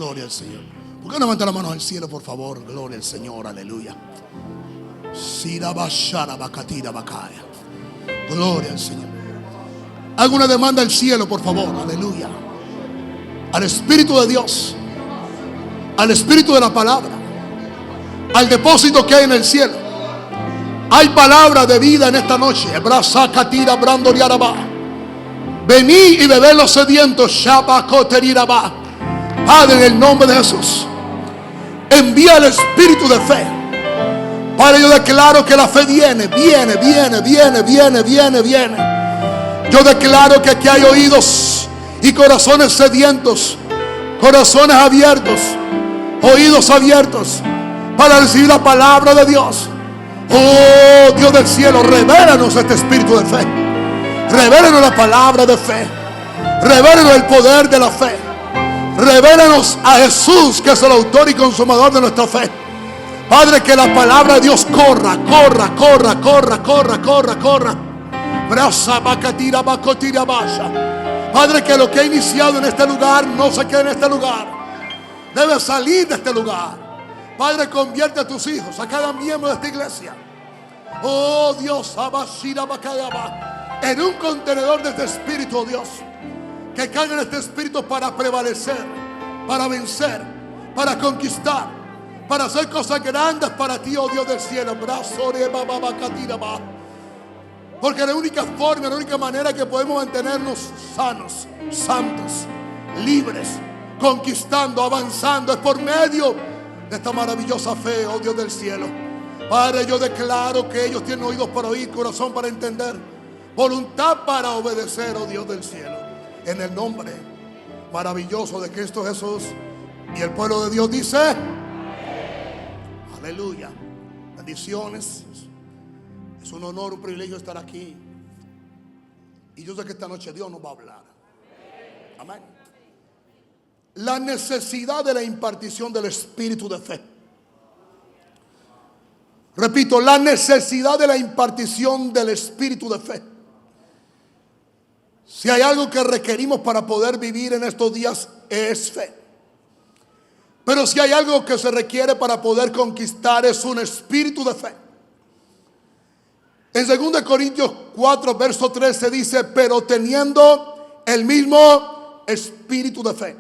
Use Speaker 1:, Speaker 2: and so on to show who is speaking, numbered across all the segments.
Speaker 1: Gloria al Señor. ¿Por qué no levanta la mano al cielo, por favor? Gloria al Señor, aleluya. Gloria al Señor. Haga una demanda al cielo, por favor, aleluya. Al Espíritu de Dios, al Espíritu de la palabra, al depósito que hay en el cielo. Hay palabra de vida en esta noche. Vení y bebé los sedientos. Padre, en el nombre de Jesús, envía el Espíritu de fe. Padre, yo declaro que la fe viene. Yo declaro que aquí hay oídos y corazones sedientos, corazones abiertos, oídos abiertos para recibir la palabra de Dios. Oh Dios del cielo, revélanos este espíritu de fe. Revélanos la palabra de fe. Revélanos el poder de la fe. Revélanos a Jesús, que es el autor y consumador de nuestra fe. Padre, que la palabra de Dios corra. Padre, que lo que ha iniciado en este lugar no se quede en este lugar. Debe salir de este lugar. Padre, convierte a tus hijos, a cada miembro de esta iglesia. Oh Dios, en un contenedor de este espíritu, oh Dios. Que caiga en este espíritu para prevalecer, para vencer, para conquistar, para hacer cosas grandes para ti, oh Dios del cielo. Porque la única forma, la única manera que podemos mantenernos sanos, santos, libres, conquistando, avanzando, es por medio de esta maravillosa fe, oh Dios del cielo. Padre, yo declaro que ellos tienen oídos para oír, corazón para entender, voluntad para obedecer, oh Dios del cielo. En el nombre maravilloso de Cristo Jesús. Y el pueblo de Dios dice: aleluya. Bendiciones. Es un honor, un privilegio estar aquí. Y yo sé que esta noche Dios nos va a hablar. Amén. La necesidad de la impartición del espíritu de fe. Repito, la necesidad de la impartición del espíritu de fe. Si hay algo que requerimos para poder vivir en estos días, es fe. Pero si hay algo que se requiere para poder conquistar, es un espíritu de fe. En 2 Corintios 4, verso 13 dice: pero teniendo el mismo espíritu de fe.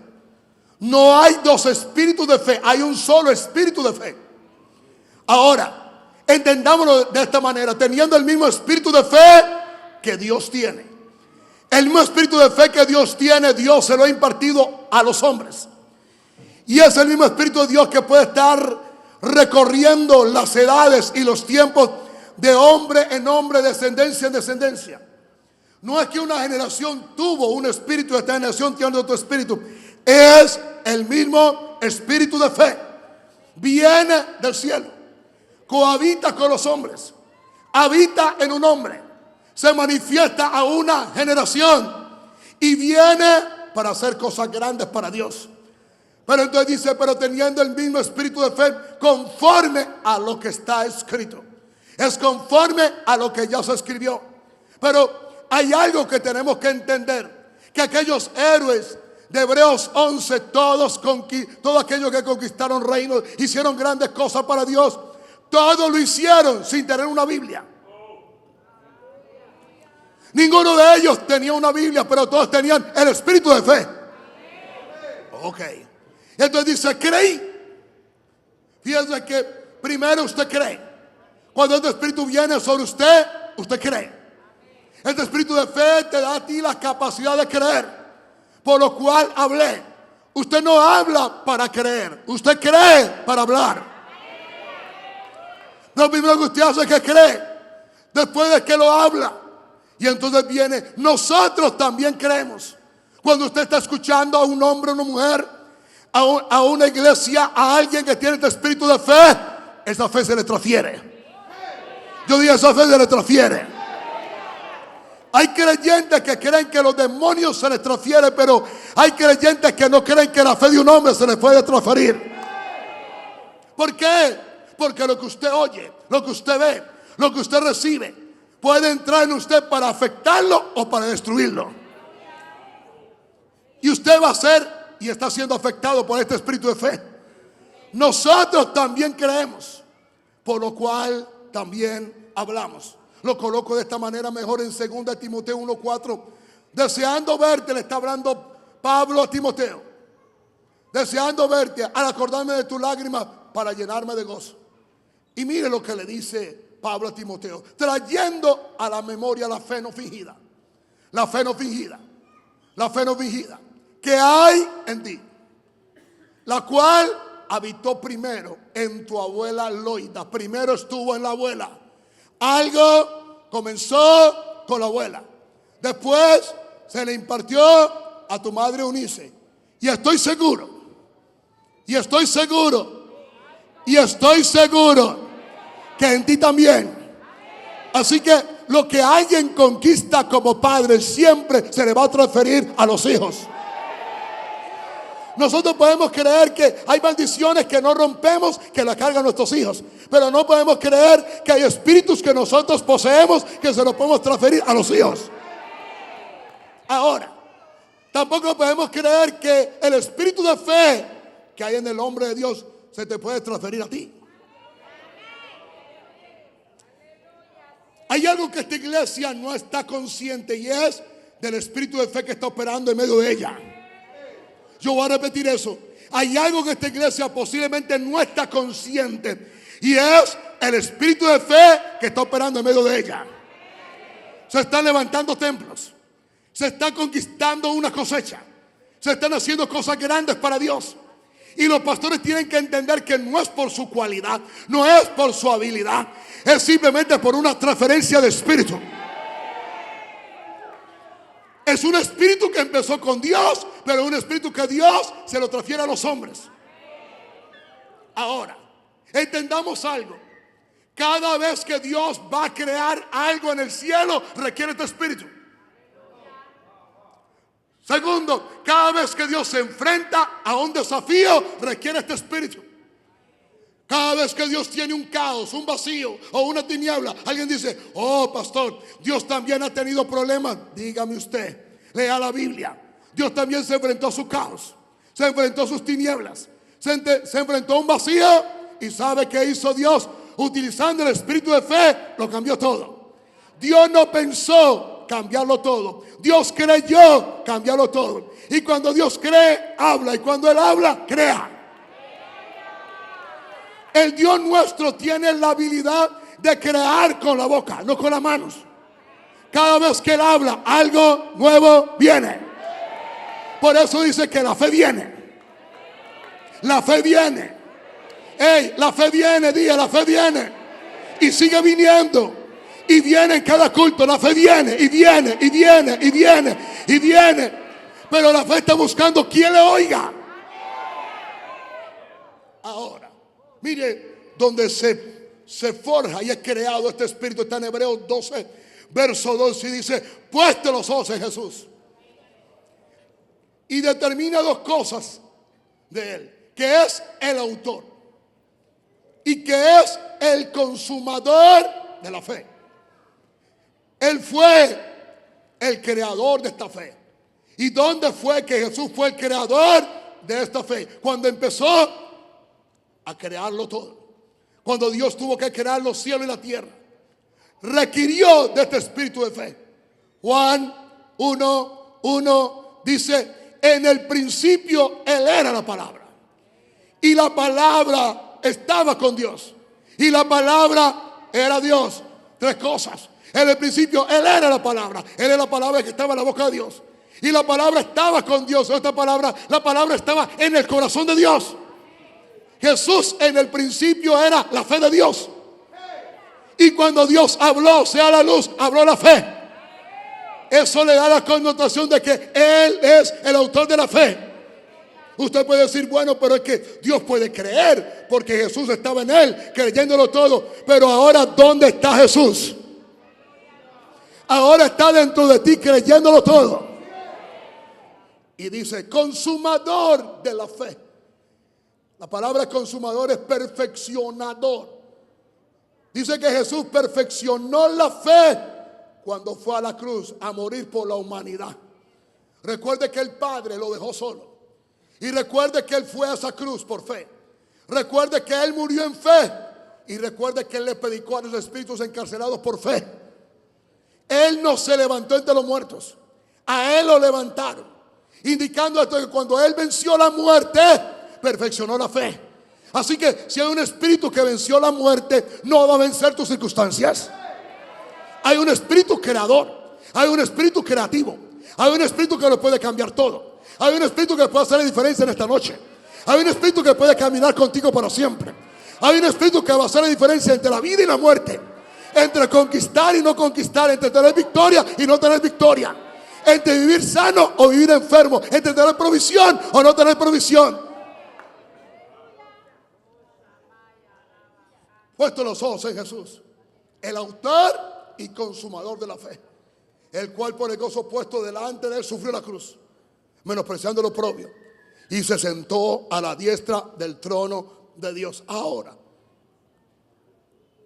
Speaker 1: No hay dos espíritus de fe, hay un solo espíritu de fe. Ahora, entendámoslo de esta manera: teniendo el mismo espíritu de fe que Dios tiene. El mismo espíritu de fe que Dios tiene, Dios se lo ha impartido a los hombres. Y es el mismo espíritu de Dios que puede estar recorriendo las edades y los tiempos de hombre en hombre, descendencia en descendencia. No es que una generación tuvo un espíritu, esta generación tiene otro espíritu. Es el mismo espíritu de fe. Viene del cielo, cohabita con los hombres, habita en un hombre, se manifiesta a una generación y viene para hacer cosas grandes para Dios. Pero entonces dice: pero teniendo el mismo espíritu de fe, conforme a lo que está escrito. Es conforme a lo que ya se escribió. Pero hay algo que tenemos que entender: que aquellos héroes de Hebreos 11, todos aquellos que conquistaron reinos, hicieron grandes cosas para Dios, todos lo hicieron sin tener una Biblia. Ninguno de ellos tenía una Biblia, pero todos tenían el espíritu de fe. Ok. Entonces dice: creí. Fíjense que primero usted cree. Cuando este espíritu viene sobre usted, usted cree. Este espíritu de fe te da a ti la capacidad de creer. Por lo cual hablé. Usted no habla para creer, usted cree para hablar. Lo primero que usted hace es que cree. Después de que lo habla, y entonces viene: nosotros también creemos. Cuando usted está escuchando a un hombre o una mujer, a una iglesia, a alguien que tiene este espíritu de fe, esa fe se le transfiere. Yo digo, esa fe se le transfiere. Hay creyentes que creen que los demonios se les transfieren, pero hay creyentes que no creen que la fe de un hombre se les puede transferir. ¿Por qué? Porque lo que usted oye, lo que usted ve, lo que usted recibe, puede entrar en usted para afectarlo o para destruirlo. Y usted va a ser y está siendo afectado por este espíritu de fe. Nosotros también creemos, por lo cual también hablamos. Lo coloco de esta manera mejor en 2 Timoteo 1:4. Deseando verte, le está hablando Pablo a Timoteo. Deseando verte al acordarme de tus lágrimas para llenarme de gozo. Y mire lo que le dice Pablo a Timoteo, trayendo a la memoria la fe no fingida. La fe no fingida. La fe no fingida que hay en ti, la cual habitó primero en tu abuela Loida. Primero estuvo en la abuela. Algo comenzó con la abuela. Después se le impartió a tu madre Eunice. Y estoy seguro que en ti también. Así que lo que alguien conquista como padre siempre se le va a transferir a los hijos. Nosotros podemos creer que hay maldiciones que no rompemos, que la cargan nuestros hijos, pero no podemos creer que hay espíritus que nosotros poseemos que se los podemos transferir a los hijos. Ahora, tampoco podemos creer que el espíritu de fe que hay en el hombre de Dios se te puede transferir a ti. Hay algo que esta iglesia no está consciente y es del espíritu de fe que está operando en medio de ella. Yo voy a repetir eso. Hay algo que esta iglesia posiblemente no está consciente y es el espíritu de fe que está operando en medio de ella. Se están levantando templos, se está conquistando una cosecha, se están haciendo cosas grandes para Dios. Y los pastores tienen que entender que no es por su cualidad, no es por su habilidad, es simplemente por una transferencia de espíritu. Es un espíritu que empezó con Dios, pero un espíritu que Dios se lo transfiere a los hombres. Ahora, entendamos algo. Cada vez que Dios va a crear algo en el cielo, requiere este espíritu. Segundo, cada vez que Dios se enfrenta a un desafío, requiere este espíritu. Cada vez que Dios tiene un caos, un vacío o una tiniebla, alguien dice: oh pastor, Dios también ha tenido problemas. Dígame usted, lea la Biblia. Dios también se enfrentó a su caos, se enfrentó a sus tinieblas, se enfrentó a un vacío. ¿Y sabe qué hizo Dios? Utilizando el espíritu de fe, lo cambió todo. Dios no pensó cambiarlo todo, Dios creyó cambiarlo todo. Y cuando Dios cree, habla, y cuando Él habla, crea. El Dios nuestro tiene la habilidad de crear con la boca, no con las manos. Cada vez que Él habla, algo nuevo viene. Por eso dice que la fe viene. La fe viene. Hey, la fe viene, diga, la fe viene. Y sigue viniendo. Y viene en cada culto. La fe viene, y viene, y viene, y viene, y viene. Pero la fe está buscando quien le oiga. Ahora, mire, donde se forja y es creado este espíritu, está en Hebreos 12, verso 12, y dice: pueste los ojos en Jesús. Y determina dos cosas de Él: que es el autor y que es el consumador de la fe. Él fue el creador de esta fe. ¿Y dónde fue que Jesús fue el creador de esta fe? Cuando empezó a crearlo todo. Cuando Dios tuvo que crear los cielos y la tierra, requirió de este espíritu de fe. Juan 1:1 dice: en el principio Él era la palabra, y la palabra estaba con Dios, y la palabra era Dios. Tres cosas. En el principio Él era la palabra. Él era la palabra que estaba en la boca de Dios, y la palabra estaba con Dios. Esta palabra, la palabra estaba en el corazón de Dios. Jesús en el principio era la fe de Dios. Y cuando Dios habló, sea la luz, habló la fe. Eso le da la connotación de que Él es el autor de la fe. Usted puede decir: bueno, pero es que Dios puede creer porque Jesús estaba en Él, creyéndolo todo. Pero ahora, ¿dónde está Jesús? Ahora está dentro de ti, creyéndolo todo. Y dice: consumador de la fe. La palabra consumador es perfeccionador. Dice que Jesús perfeccionó la fe cuando fue a la cruz a morir por la humanidad. Recuerde que el Padre lo dejó solo Y recuerde que Él fue a esa cruz por fe. Recuerde que Él murió en fe. Y recuerde que Él le predicó a los espíritus encarcelados por fe. Él no se levantó entre los muertos. A Él lo levantaron, indicando esto, que cuando Él venció la muerte, perfeccionó la fe. Así que si hay un espíritu que venció la muerte, no va a vencer tus circunstancias. Hay un espíritu creador. Hay un espíritu creativo. Hay un espíritu que lo puede cambiar todo. Hay un espíritu que puede hacer la diferencia en esta noche. Hay un espíritu que puede caminar contigo para siempre. Hay un espíritu que va a hacer la diferencia entre la vida y la muerte, entre conquistar y no conquistar, entre tener victoria y no tener victoria, entre vivir sano o vivir enfermo, entre tener provisión o no tener provisión. Puesto los ojos en Jesús, el autor y consumador de la fe, el cual por el gozo puesto delante de Él sufrió la cruz, menospreciando lo oprobio, y se sentó a la diestra del trono de Dios. Ahora,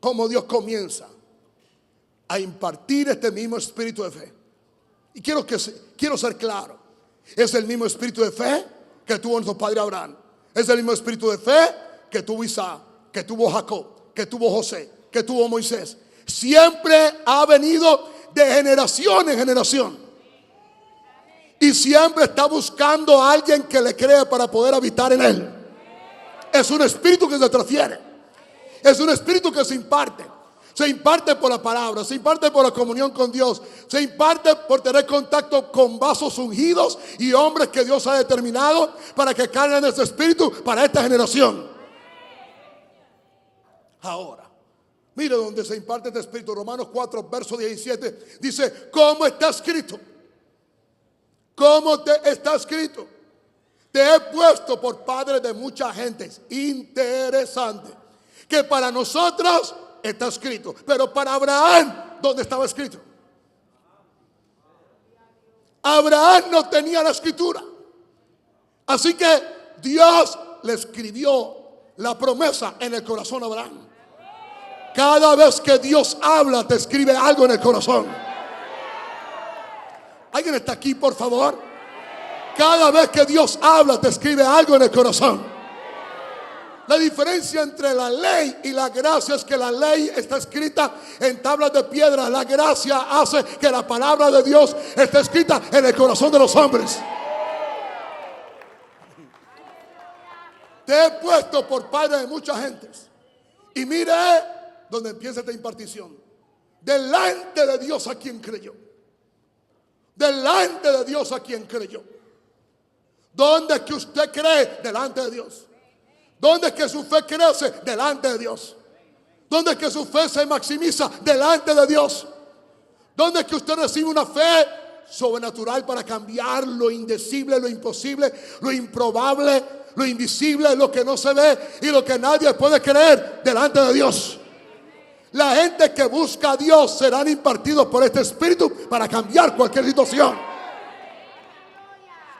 Speaker 1: como Dios comienza a impartir este mismo espíritu de fe. Y quiero ser claro. Es el mismo espíritu de fe que tuvo nuestro padre Abraham. Es el mismo espíritu de fe que tuvo Isaac, que tuvo Jacob, que tuvo José, que tuvo Moisés. Siempre ha venido de generación en generación. Y siempre está buscando a alguien que le crea para poder habitar en él. Es un espíritu que se transfiere. Es un espíritu que se imparte. Se imparte por la palabra, se imparte por la comunión con Dios, se imparte por tener contacto con vasos ungidos y hombres que Dios ha determinado para que carguen ese espíritu para esta generación. Ahora, mire donde se imparte este espíritu. Romanos 4, verso 17 dice: ¿cómo está escrito? ¿Cómo te está escrito? Te he puesto por padre de muchas gentes. Interesante. Que para nosotros está escrito, pero para Abraham, ¿dónde estaba escrito? Abraham no tenía la escritura. Así que Dios le escribió la promesa en el corazón a Abraham. Cada vez que Dios habla, te escribe algo en el corazón. ¿Alguien está aquí, por favor? Cada vez que Dios habla, te escribe algo en el corazón. La diferencia entre la ley y la gracia es que la ley está escrita en tablas de piedra. La gracia hace que la palabra de Dios esté escrita en el corazón de los hombres. Te he puesto por padre de muchas gentes. Y mire donde empieza esta impartición. Delante de Dios a quien creyó. Delante de Dios a quien creyó. ¿Dónde es que usted cree? Delante de Dios. ¿Dónde es que su fe crece? Delante de Dios. ¿Dónde es que su fe se maximiza? Delante de Dios. ¿Dónde es que usted recibe una fe sobrenatural para cambiar lo indecible, lo imposible, lo improbable, lo invisible, lo que no se ve y lo que nadie puede creer? Delante de Dios. La gente que busca a Dios serán impartidos por este espíritu para cambiar cualquier situación,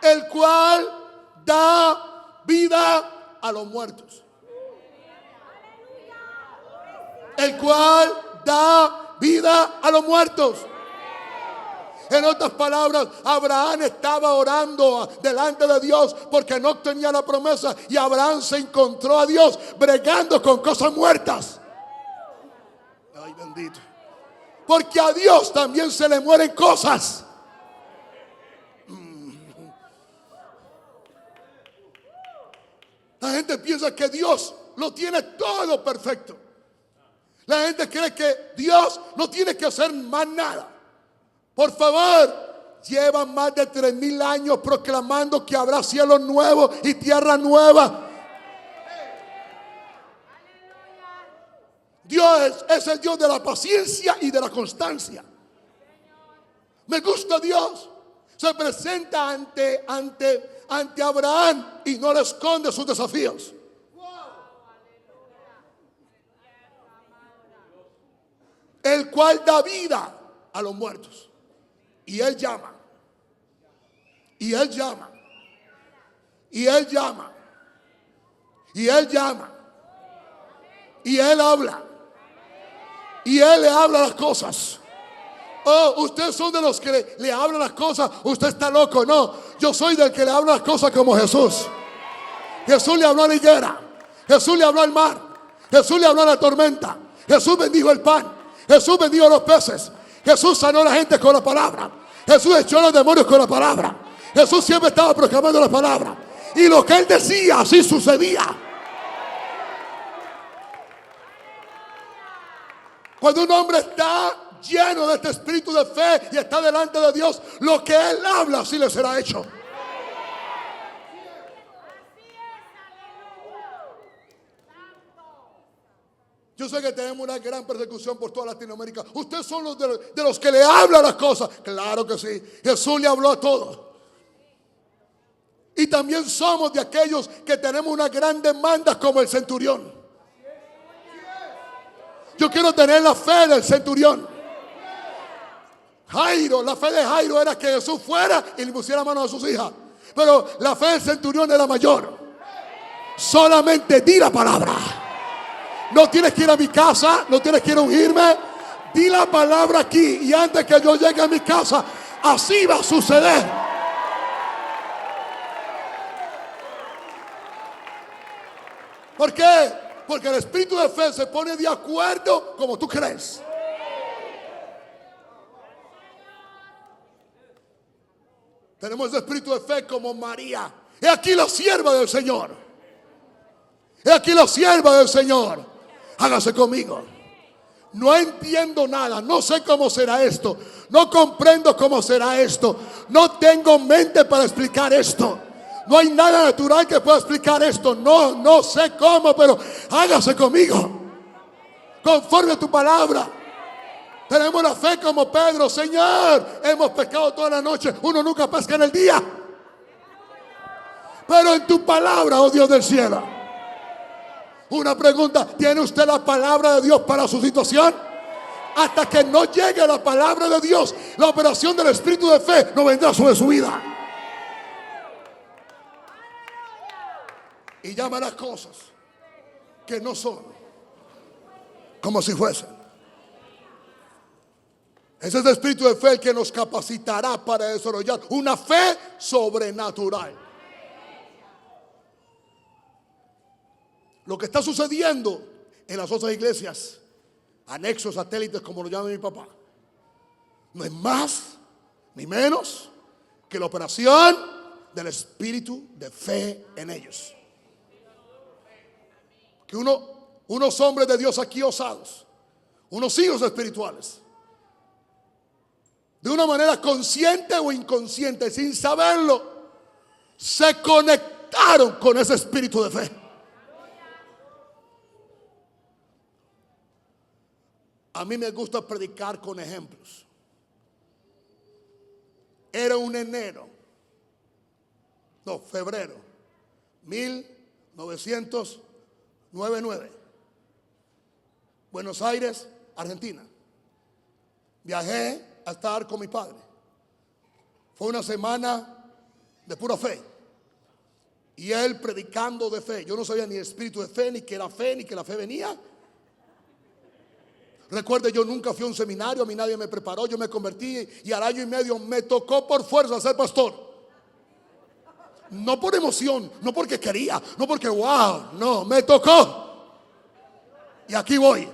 Speaker 1: el cual da vida a los muertos. El cual da vida a los muertos. En otras palabras, Abraham estaba orando delante de Dios porque no tenía la promesa, y Abraham se encontró a Dios bregando con cosas muertas. Ay, bendito. Porque a Dios también se le mueren cosas. La gente piensa que Dios lo tiene todo perfecto. La gente cree que Dios no tiene que hacer más nada. Por favor, llevan más de 3000 años proclamando que habrá cielos nuevos y tierra nueva. Dios es el Dios de la paciencia y de la constancia. Me gusta Dios. Se presenta ante Abraham y no le esconde sus desafíos. El cual da vida a los muertos. Y él llama. Y él llama. Y él llama. Y él llama. Y él habla. Y él le habla las cosas. Oh, ustedes son de los que le hablan las cosas. Usted está loco. No, yo soy del que le habla las cosas como Jesús. Jesús le habló a la higuera. Jesús le habló al mar. Jesús le habló a la tormenta. Jesús bendijo el pan. Jesús bendijo los peces. Jesús sanó a la gente con la palabra. Jesús echó a los demonios con la palabra. Jesús siempre estaba proclamando la palabra. Y lo que él decía, así sucedía. Cuando un hombre está lleno de este espíritu de fe y está delante de Dios, lo que él habla, así le será hecho. Yo sé que tenemos una gran persecución por toda Latinoamérica. Ustedes son los de los que le hablan las cosas. Claro que sí. Jesús le habló a todos. Y también somos de aquellos que tenemos una gran demanda como el centurión. Yo quiero tener la fe del centurión. Jairo, la fe de Jairo era que Jesús fuera y le pusiera mano a sus hijas. Pero la fe del centurión era mayor. Solamente di la palabra. No tienes que ir a mi casa, no tienes que ir a ungirme. Di la palabra aquí y antes que yo llegue a mi casa, así va a suceder. ¿Por qué? Porque el espíritu de fe se pone de acuerdo como tú crees. Tenemos el espíritu de fe como María. He aquí la sierva del Señor. He aquí la sierva del Señor. Hágase conmigo. No entiendo nada. No sé cómo será esto. No comprendo cómo será esto. No tengo mente para explicar esto. No hay nada natural que pueda explicar esto. No sé cómo, pero hágase conmigo. Conforme a tu palabra. Tenemos la fe como Pedro. Señor, hemos pescado toda la noche. Uno nunca pesca en el día. Pero en tu palabra, oh Dios del cielo. Una pregunta, ¿tiene usted la palabra de Dios para su situación? Hasta que no llegue la palabra de Dios, la operación del espíritu de fe no vendrá sobre su vida. Y llama las cosas que no son como si fuesen. Ese es el espíritu de fe el que nos capacitará para desarrollar una fe sobrenatural. Lo que está sucediendo en las otras iglesias, anexos, satélites, como lo llama mi papá, no es más ni menos que la operación del espíritu de fe en ellos. Que unos hombres de Dios aquí osados, unos hijos espirituales, de una manera consciente o inconsciente, sin saberlo, se conectaron con ese espíritu de fe. A mí me gusta predicar con ejemplos. Era un febrero 1999, Buenos Aires, Argentina. Viajé a estar con mi padre. Fue una semana de pura fe. Y él predicando de fe. Yo no sabía ni el espíritu de fe, ni que era fe, ni que la fe venía. Recuerde, yo nunca fui a un seminario, a mí nadie me preparó, yo me convertí y al año y medio me tocó por fuerza ser pastor. No por emoción, no porque quería, no porque wow, no, me tocó. Y aquí voy.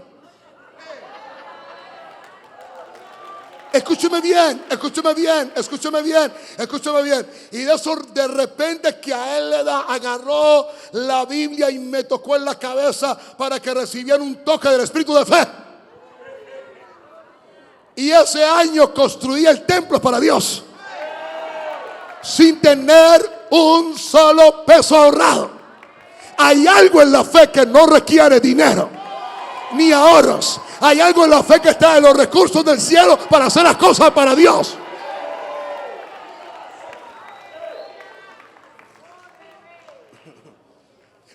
Speaker 1: Escúcheme bien, escúcheme bien, escúcheme bien, escúcheme bien. Y de eso de repente que a él agarró la Biblia y me tocó en la cabeza para que recibiera un toque del espíritu de fe. Y ese año construí el templo para Dios sin tener un solo peso ahorrado. Hay algo en la fe que no requiere dinero ni ahorros. Hay algo en la fe que está en los recursos del cielo para hacer las cosas para Dios.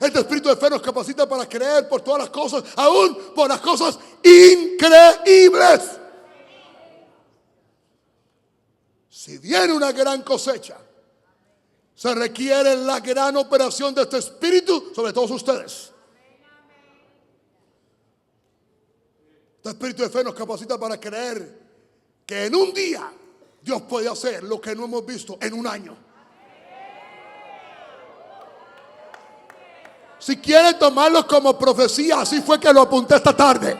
Speaker 1: Este espíritu de fe nos capacita para creer por todas las cosas, aún por las cosas increíbles. Si viene una gran cosecha, se requiere la gran operación de este espíritu sobre todos ustedes. Este espíritu de fe nos capacita para creer que en un día Dios puede hacer lo que no hemos visto en un año. Si quieren tomarlo como profecía, así fue que lo apunté esta tarde.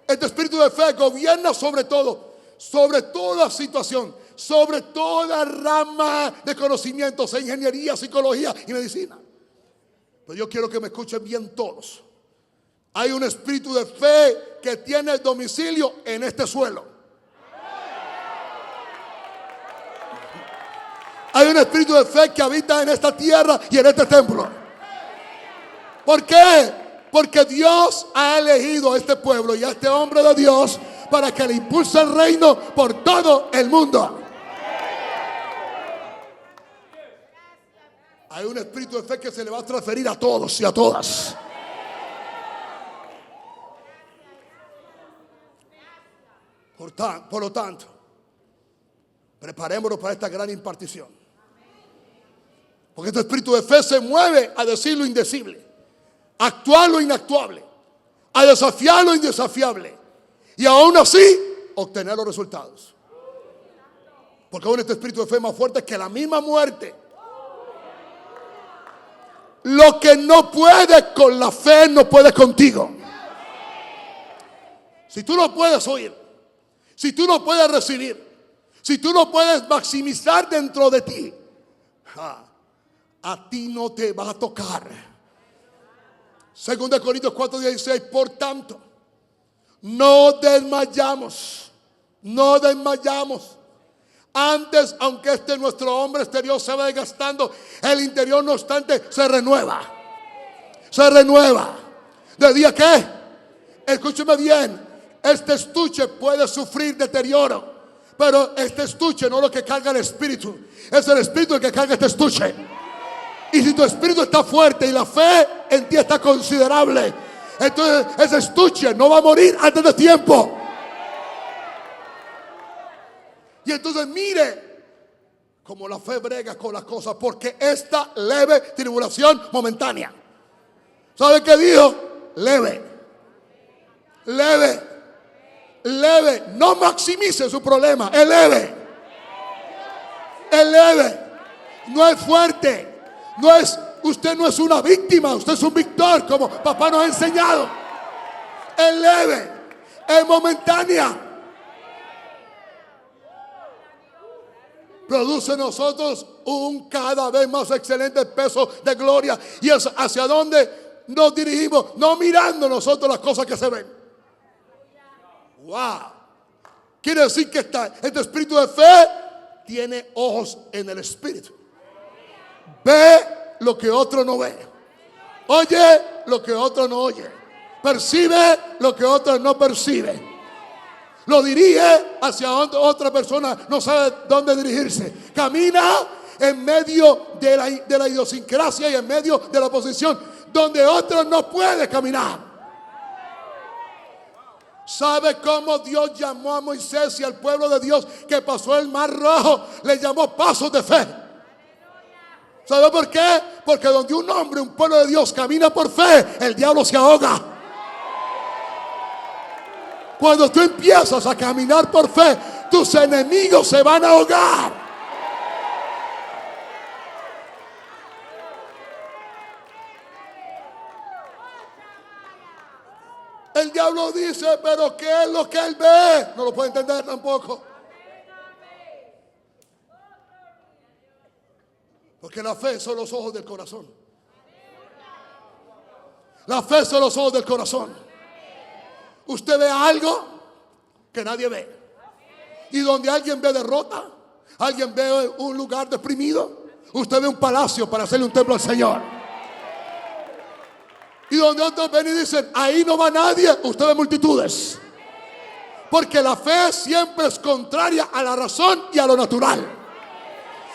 Speaker 1: Este espíritu de fe gobierna sobre todo, sobre toda situación, sobre toda rama de conocimientos, ingeniería, psicología y medicina. Pero yo quiero que me escuchen bien todos. Hay un espíritu de fe que tiene domicilio en este suelo. Hay un espíritu de fe que habita en esta tierra y en este templo. ¿Por qué? Porque Dios ha elegido a este pueblo y a este hombre de Dios para que le impulse el reino por todo el mundo. Hay un espíritu de fe que se le va a transferir a todos y a todas. Por lo tanto, preparémonos para esta gran impartición. Porque este espíritu de fe se mueve a decir lo indecible, a actuar lo inactuable, a desafiar lo indesafiable y aún así obtener los resultados. Porque aún este espíritu de fe es más fuerte que la misma muerte. Lo que no puede con la fe no puede contigo. Si tú no puedes oír, si tú no puedes recibir, si tú no puedes maximizar dentro de ti, a ti no te va a tocar. 2 Corintios 4:16. Por tanto, no desmayamos. Antes, aunque nuestro hombre exterior se va desgastando, el interior no obstante se renueva. ¿De día qué? Escúcheme bien. Este estuche puede sufrir deterioro, pero este estuche no es lo que carga el espíritu, es el espíritu el que carga este estuche. Y si tu espíritu está fuerte y la fe en ti está considerable, entonces ese estuche no va a morir antes de tiempo. Y entonces mire cómo la fe brega con las cosas, porque esta leve tribulación momentánea. ¿Sabe qué dijo? Leve. No maximice su problema. Es leve. No es fuerte. Usted no es una víctima, usted es un victor, como papá nos ha enseñado. Es leve, es momentánea. Produce en nosotros un cada vez más excelente peso de gloria. Y es hacia donde nos dirigimos, no mirando nosotros las cosas que se ven. Wow. Quiere decir que este espíritu de fe tiene ojos en el espíritu. Ve lo que otro no ve. Oye lo que otro no oye. Percibe lo que otro no percibe. Lo dirige hacia donde otra persona no sabe dónde dirigirse. Camina en medio de la idiosincrasia y en medio de la oposición donde otro no puede caminar. ¿Sabe cómo Dios llamó a Moisés y al pueblo de Dios que pasó el mar rojo? Le llamó pasos de fe. ¿Sabe por qué? Porque donde un hombre, un pueblo de Dios camina por fe, el diablo se ahoga. Cuando tú empiezas a caminar por fe, tus enemigos se van a ahogar. El diablo dice, pero ¿qué es lo que él ve? No lo puede entender tampoco. Porque la fe son los ojos del corazón. La fe son los ojos del corazón. Usted ve algo que nadie ve. Y donde alguien ve derrota, alguien ve un lugar deprimido, usted ve un palacio para hacerle un templo al Señor. Y donde otros ven y dicen, ahí no va nadie, usted ve multitudes. Porque la fe siempre es contraria a la razón y a lo natural.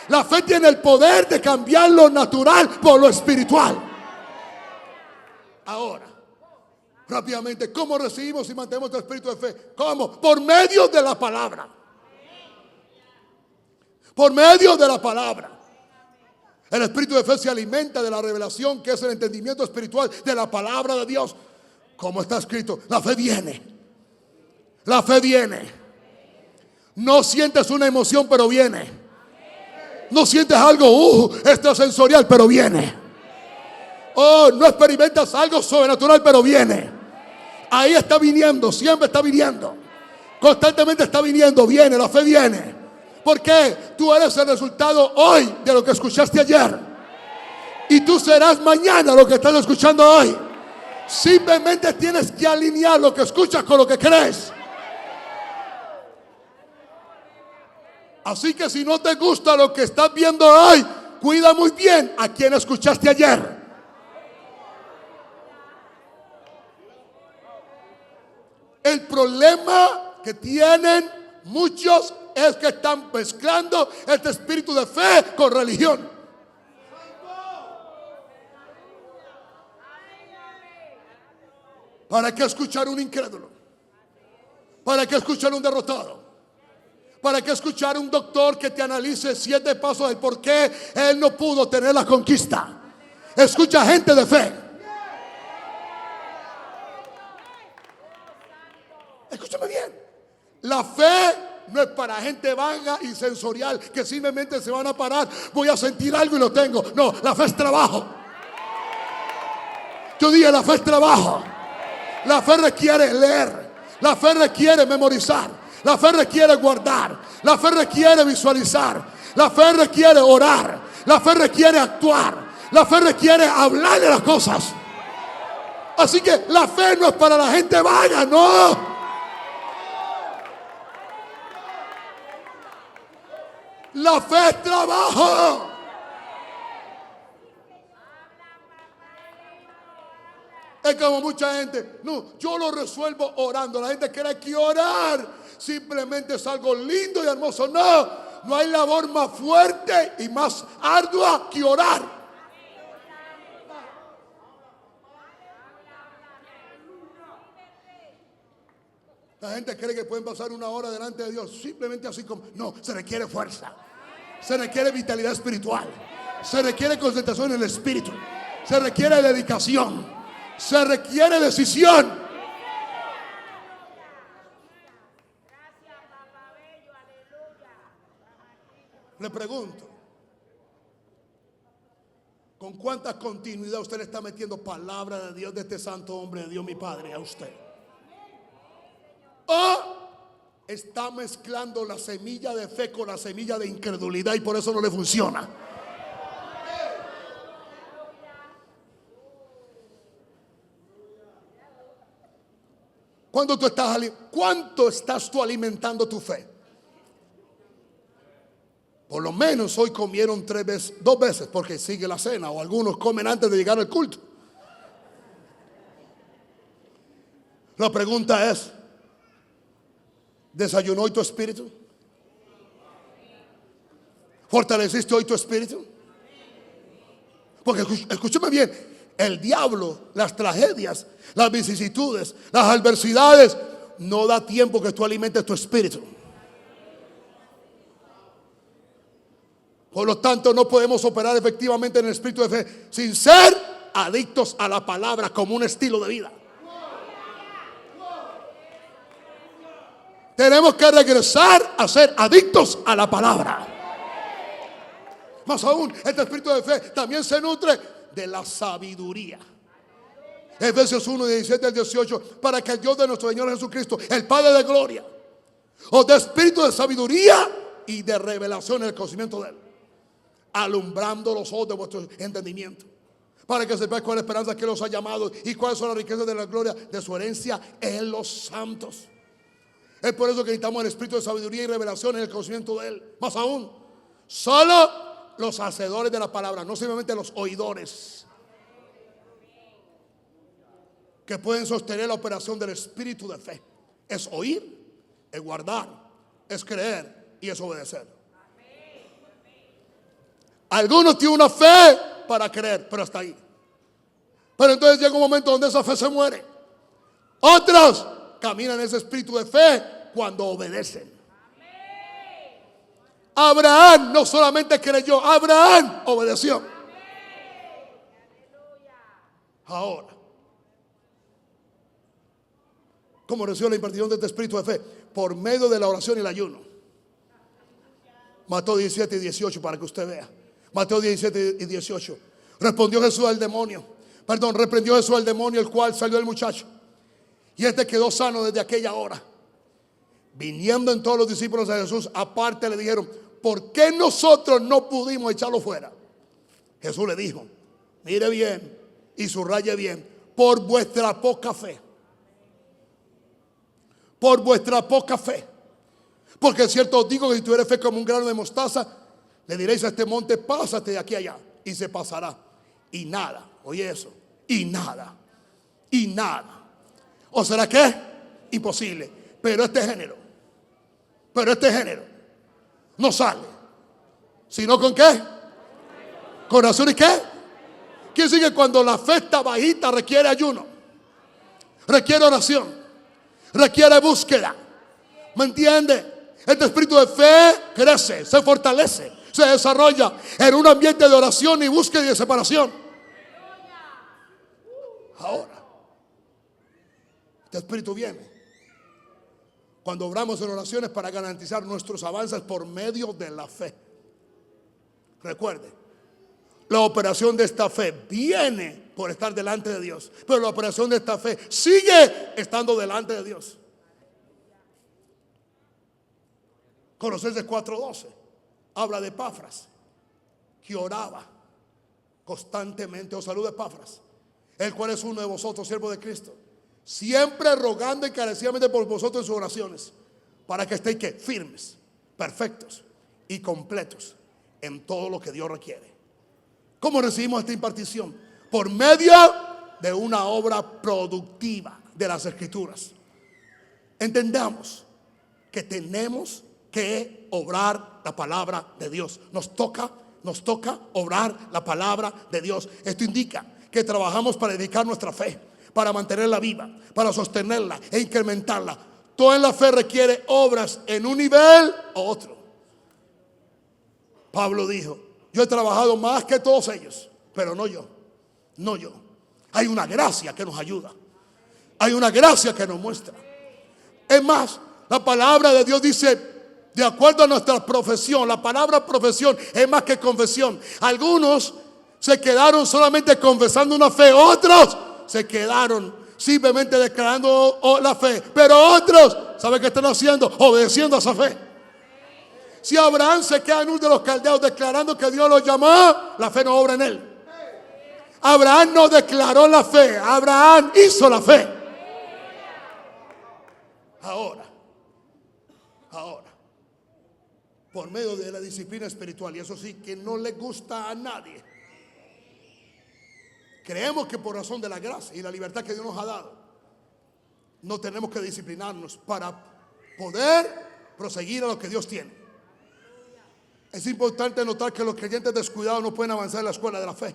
Speaker 1: La fe tiene el poder de cambiar lo natural por lo espiritual. Ahora, rápidamente, ¿cómo recibimos y mantenemos el espíritu de fe? ¿Cómo? Por medio de la palabra. Por medio de la palabra. El espíritu de fe se alimenta de la revelación, que es el entendimiento espiritual de la palabra de Dios. Como está escrito, la fe viene. No sientes una emoción, pero viene. No sientes algo extrasensorial, pero viene. Oh, no experimentas algo sobrenatural, pero viene. Ahí está viniendo, siempre está viniendo. Constantemente está viniendo, viene, la fe viene. ¿Por qué? Tú eres el resultado hoy de lo que escuchaste ayer. Y tú serás mañana lo que estás escuchando hoy. Simplemente tienes que alinear lo que escuchas con lo que crees. Así que si no te gusta lo que estás viendo hoy, cuida muy bien a quien escuchaste ayer. El problema que tienen muchos es que están mezclando este espíritu de fe con religión. ¿Para qué escuchar un incrédulo? ¿Para qué escuchar un derrotado? ¿Para qué escuchar un doctor que te analice 7 pasos del por qué él no pudo tener la conquista? Escucha gente de fe. Escúchame bien. La fe no es para gente vaga y sensorial que simplemente se van a parar. Voy a sentir algo y lo tengo. No, la fe es trabajo. Yo dije, la fe es trabajo. La fe requiere leer. La fe requiere memorizar. La fe requiere guardar. La fe requiere visualizar. La fe requiere orar. La fe requiere actuar. La fe requiere hablar de las cosas. Así que la fe no es para la gente vaga, no. La fe es trabajo. Es como mucha gente, no, yo lo resuelvo orando. La gente cree que orar simplemente es algo lindo y hermoso. No, no hay labor más fuerte y más ardua que orar. La gente cree que pueden pasar 1 hora delante de Dios simplemente así como, no, se requiere fuerza. Se requiere vitalidad espiritual. Se requiere concentración en el espíritu. Se requiere dedicación. Se requiere decisión. Le pregunto, ¿con cuánta continuidad usted le está metiendo palabra de Dios, de este santo hombre de Dios, mi Padre, a usted? ¿O está mezclando la semilla de fe con la semilla de incredulidad y por eso no le funciona? ¿Cuánto estás tú alimentando tu fe? Por lo menos hoy comieron 2 veces porque sigue la cena, o algunos comen antes de llegar al culto. La pregunta es, ¿desayunó hoy tu espíritu? ¿Fortaleciste hoy tu espíritu? Porque escúchame bien, el diablo, las tragedias, las vicisitudes, las adversidades, no da tiempo que tú alimentes tu espíritu. Por lo tanto, no podemos operar efectivamente en el espíritu de fe sin ser adictos a la palabra como un estilo de vida. Tenemos que regresar a ser adictos a la palabra. Más aún, este espíritu de fe también se nutre de la sabiduría. Efesios 1, 17 al 18, para que el Dios de nuestro Señor Jesucristo, el Padre de gloria, os dé espíritu de sabiduría y de revelación en el conocimiento de Él, alumbrando los ojos de vuestro entendimiento, para que sepáis cuál es la esperanza que los ha llamado y cuáles son las riquezas de la gloria de su herencia en los santos. Es por eso que necesitamos el espíritu de sabiduría y revelación en el conocimiento de Él. Más aún, solo los hacedores de la palabra, no simplemente los oidores, que pueden sostener la operación del espíritu de fe. Es oír, es guardar, es creer y es obedecer. Algunos tienen una fe para creer, pero hasta ahí. Pero entonces llega un momento donde esa fe se muere. Otros caminan en ese espíritu de fe cuando obedecen. Abraham no solamente creyó, Abraham obedeció. Ahora, ¿cómo recibió la impartición de este espíritu de fe? Por medio de la oración y el ayuno. Mateo 17 y 18 para que usted vea. Mateo 17 y 18. Reprendió Jesús al demonio, el cual salió del muchacho, y este quedó sano desde aquella hora. Viniendo en todos los discípulos de Jesús aparte, le dijeron: ¿por qué nosotros no pudimos echarlo fuera? Jesús le dijo: mire bien y subraye bien: por vuestra poca fe. Por vuestra poca fe. Porque es cierto os digo que si tuvierais fe como un grano de mostaza, le diréis a este monte: pásate de aquí a allá, y se pasará. Y nada, oye eso, y nada. ¿O será que? Imposible. Pero este género no sale sino con qué, con oración. ¿Y qué? Quiere decir que cuando la fe está bajita requiere ayuno, requiere oración, requiere búsqueda. ¿Me entiende? Este espíritu de fe crece, se fortalece, se desarrolla en un ambiente de oración y búsqueda y de separación. Ahora, este espíritu viene cuando obramos en oraciones para garantizar nuestros avances por medio de la fe. Recuerde, la operación de esta fe viene por estar delante de Dios, pero la operación de esta fe sigue estando delante de Dios. Colosenses 4:12 habla de Epafras, que oraba constantemente. Os saluda Epafras, el cual es uno de vosotros, siervo de Cristo, siempre rogando encarecidamente por vosotros en sus oraciones, para que estéis firmes, perfectos y completos en todo lo que Dios requiere. ¿Cómo recibimos esta impartición? Por medio de una obra productiva de las Escrituras. Entendamos que tenemos que obrar la palabra de Dios. Nos toca obrar la palabra de Dios. Esto indica que trabajamos para edificar nuestra fe, para mantenerla viva, para sostenerla e incrementarla. Toda la fe requiere obras en un nivel u otro. Pablo dijo: yo he trabajado más que todos ellos, pero no yo. Hay una gracia que nos ayuda, hay una gracia que nos muestra. Es más, la palabra de Dios dice, de acuerdo a nuestra profesión, la palabra profesión es más que confesión. Algunos se quedaron solamente confesando una fe, otros se quedaron simplemente declarando la fe, pero otros, ¿sabe qué están haciendo? Obedeciendo a esa fe. Si Abraham se queda en uno de los caldeos declarando que Dios lo llamó, la fe no obra en él. Abraham no declaró la fe, Abraham hizo la fe. Ahora, por medio de la disciplina espiritual, y eso sí que no le gusta a nadie, creemos que por razón de la gracia y la libertad que Dios nos ha dado, no tenemos que disciplinarnos para poder proseguir a lo que Dios tiene. Es importante notar que los creyentes descuidados no pueden avanzar en la escuela de la fe.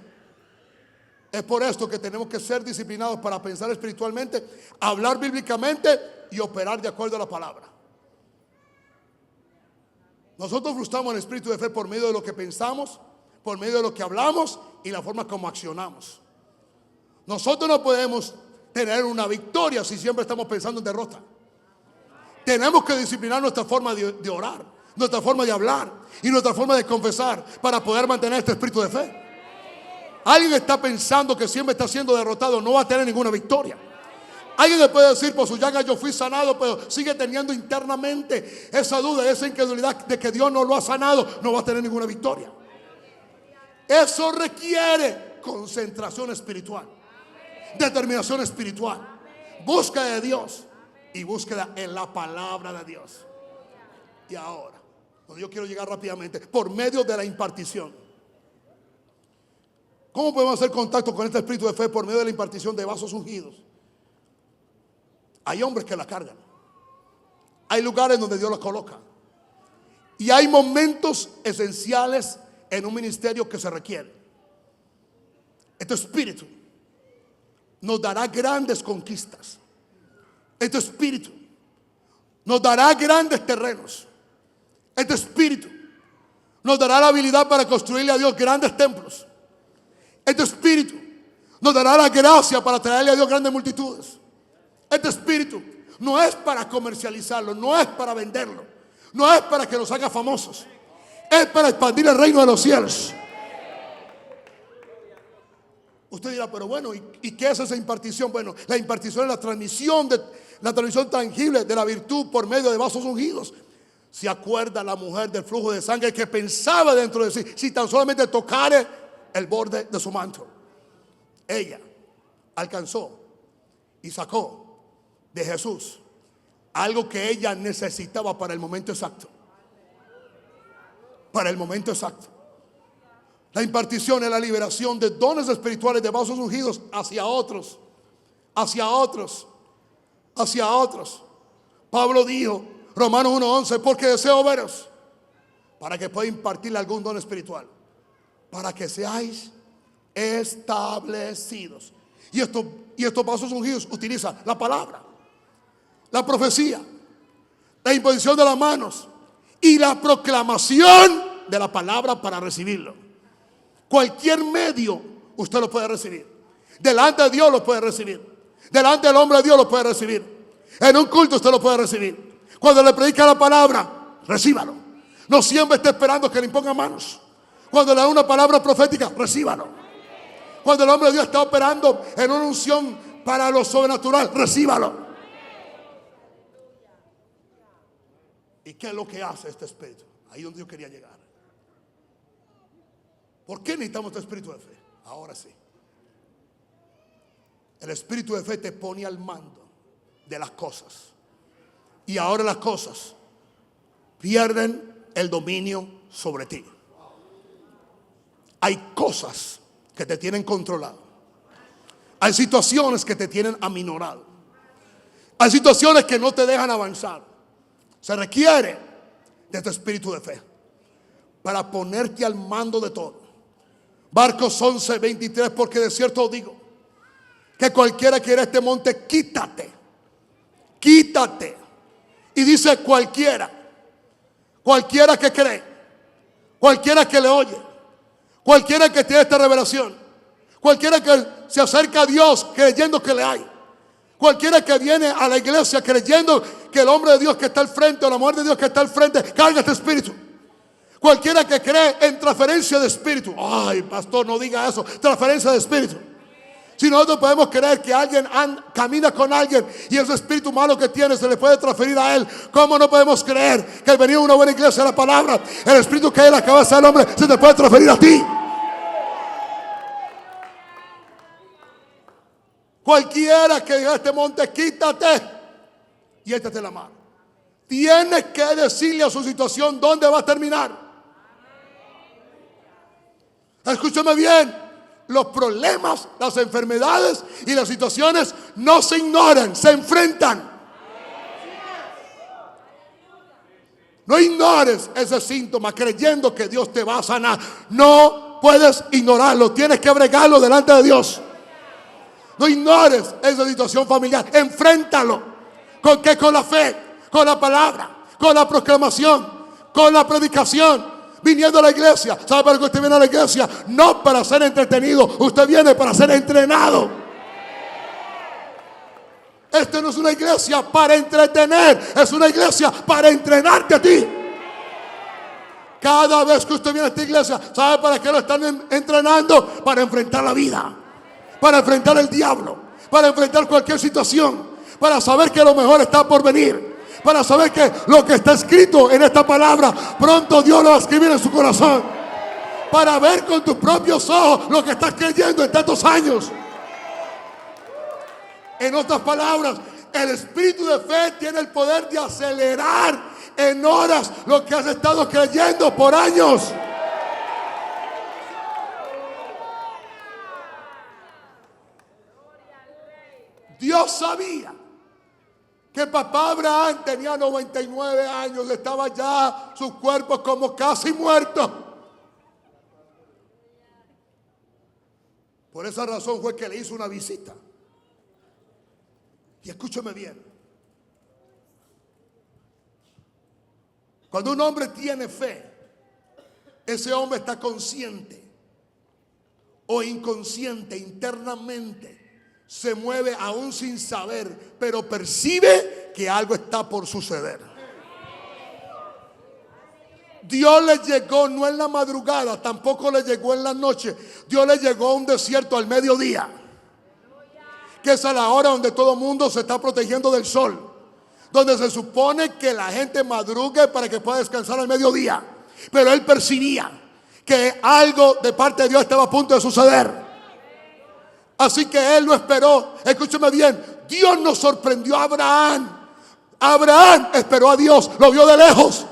Speaker 1: Es por esto que tenemos que ser disciplinados para pensar espiritualmente, hablar bíblicamente y operar de acuerdo a la palabra. Nosotros frustramos el espíritu de fe por medio de lo que pensamos, por medio de lo que hablamos y la forma como accionamos. Nosotros no podemos tener una victoria si siempre estamos pensando en derrota. Tenemos que disciplinar nuestra forma de orar, nuestra forma de hablar y nuestra forma de confesar para poder mantener este espíritu de fe. Alguien está pensando que siempre está siendo derrotado, no va a tener ninguna victoria. Alguien le puede decir: por su llaga yo fui sanado, pero sigue teniendo internamente esa duda, esa incredulidad de que Dios no lo ha sanado, no va a tener ninguna victoria. Eso requiere concentración espiritual, determinación espiritual, búsqueda de Dios y búsqueda en la palabra de Dios. Y ahora, donde yo quiero llegar rápidamente, por medio de la impartición. ¿Cómo podemos hacer contacto con este espíritu de fe? Por medio de la impartición de vasos ungidos. Hay hombres que la cargan, hay lugares donde Dios la coloca, y hay momentos esenciales en un ministerio que se requiere. Este espíritu nos dará grandes conquistas. Este espíritu nos dará grandes terrenos. Este espíritu nos dará la habilidad para construirle a Dios grandes templos. Este espíritu nos dará la gracia para traerle a Dios grandes multitudes. Este espíritu no es para comercializarlo, no es para venderlo, no es para que nos haga famosos. es para expandir el reino de los cielos. Usted dirá, pero bueno, ¿y qué es esa impartición? Bueno, la impartición es la transmisión tangible de la virtud por medio de vasos ungidos. ¿Se acuerda la mujer del flujo de sangre que pensaba dentro de sí, si tan solamente tocare el borde de su manto? Ella alcanzó y sacó de Jesús algo que ella necesitaba para el momento exacto. Para el momento exacto. La impartición es la liberación de dones espirituales de vasos ungidos hacia otros, hacia otros, hacia otros. Pablo dijo, Romanos 1:11, porque deseo veros para que pueda impartirle algún don espiritual, para que seáis establecidos. Y estos vasos ungidos utilizan la palabra, la profecía, la imposición de las manos y la proclamación de la palabra para recibirlo. Cualquier medio usted lo puede recibir. Delante de Dios lo puede recibir. Delante del hombre de Dios lo puede recibir. En un culto usted lo puede recibir. Cuando le predica la palabra, recíbalo. No siempre esté esperando que le imponga manos. Cuando le da una palabra profética, recíbalo. Cuando el hombre de Dios está operando en una unción para lo sobrenatural, recíbalo. ¿Y qué es lo que hace este espíritu? Ahí donde yo quería llegar. ¿Por qué necesitamos este espíritu de fe? Ahora sí. El espíritu de fe te pone al mando de las cosas. Y ahora las cosas pierden el dominio sobre ti. Hay cosas que te tienen controlado. Hay situaciones que te tienen aminorado. Hay situaciones que no te dejan avanzar. Se requiere de este espíritu de fe para ponerte al mando de todo. Marcos 11:23, porque de cierto os digo que cualquiera que quiera este monte, quítate. Y dice cualquiera que cree, cualquiera que le oye, cualquiera que tiene esta revelación, cualquiera que se acerca a Dios creyendo que le hay, cualquiera que viene a la iglesia creyendo que el hombre de Dios que está al frente o la mujer de Dios que está al frente carga este espíritu. Cualquiera que cree en transferencia de espíritu. Ay, pastor, no diga eso. Transferencia de espíritu. Si nosotros podemos creer que alguien camina con alguien y ese espíritu malo que tiene se le puede transferir a él, ¿cómo no podemos creer que al venir a una buena iglesia de la palabra, el espíritu que hay en la cabeza del hombre se te puede transferir a ti? Cualquiera que diga a este monte, quítate y échate la mano. Tienes que decirle a su situación dónde va a terminar. Escúchame bien, los problemas, las enfermedades y las situaciones no se ignoran, se enfrentan. No ignores ese síntoma creyendo que Dios te va a sanar. No puedes ignorarlo, tienes que bregarlo delante de Dios. No ignores esa situación familiar, enfréntalo. ¿Con qué? Con la fe, con la palabra, con la proclamación, con la predicación. Viniendo a la iglesia. ¿Sabe para qué usted viene a la iglesia? No para ser entretenido. Usted viene para ser entrenado. Esta no es una iglesia para entretener. Es una iglesia para entrenarte a ti. Cada vez que usted viene a esta iglesia, ¿sabe para qué lo están entrenando? Para enfrentar la vida. Para enfrentar el diablo. Para enfrentar cualquier situación. Para saber que lo mejor está por venir. Para saber que lo que está escrito en esta palabra, pronto Dios lo va a escribir en su corazón. Para ver con tus propios ojos lo que estás creyendo en tantos años. En otras palabras, el espíritu de fe tiene el poder de acelerar en horas lo que has estado creyendo por años. Dios sabía que papá Abraham tenía 99 años, estaba ya su cuerpo como casi muerto. Por esa razón fue que le hizo una visita. Y escúchame bien. Cuando un hombre tiene fe, ese hombre está consciente o inconsciente internamente. Se mueve aún sin saber, pero percibe que algo está por suceder. Dios le llegó no en la madrugada, tampoco le llegó en la noche. Dios le llegó a un desierto al mediodía, que es a la hora donde todo el mundo se está protegiendo del sol, donde se supone que la gente madrugue para que pueda descansar al mediodía. Pero él percibía que algo de parte de Dios estaba a punto de suceder. Así que él lo esperó. Escúcheme bien, Dios nos sorprendió a Abraham. Abraham esperó a Dios, lo vio de lejos.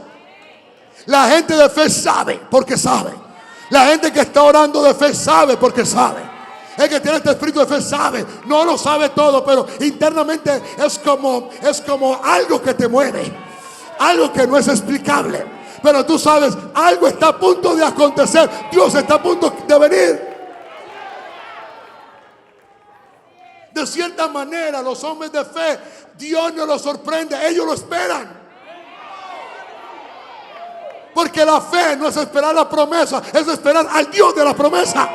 Speaker 1: La gente de fe sabe porque sabe. La gente que está orando de fe sabe porque sabe. El que tiene este espíritu de fe sabe. No lo sabe todo, pero internamente es como algo que te mueve, algo que no es explicable. Pero tú sabes, algo está a punto de acontecer. Dios está a punto de venir. De cierta manera, los hombres de fe, Dios no los sorprende, ellos lo esperan. Porque la fe no es esperar la promesa, es esperar al Dios de la promesa.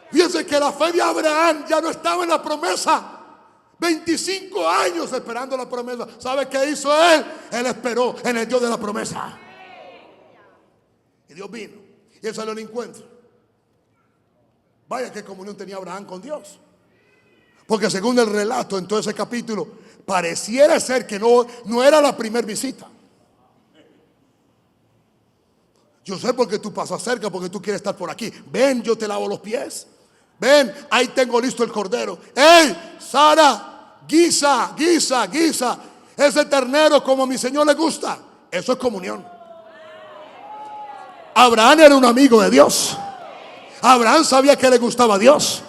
Speaker 1: Fíjense que la fe de Abraham ya no estaba en la promesa. 25 años esperando la promesa. ¿Sabe qué hizo él? Él esperó en el Dios de la promesa. Y Dios vino y él salió al encuentro. Vaya qué comunión tenía Abraham con Dios. Porque según el relato en todo ese capítulo, pareciera ser que no era la primera visita. Yo sé por qué tú pasas cerca, porque tú quieres estar por aquí. Ven, yo te lavo los pies. Ven, ahí tengo listo el cordero. ¡Ey, Sara! Guisa ese ternero como a mi Señor le gusta. Eso es comunión. Abraham era un amigo de Dios. Abraham sabía que le gustaba a Dios.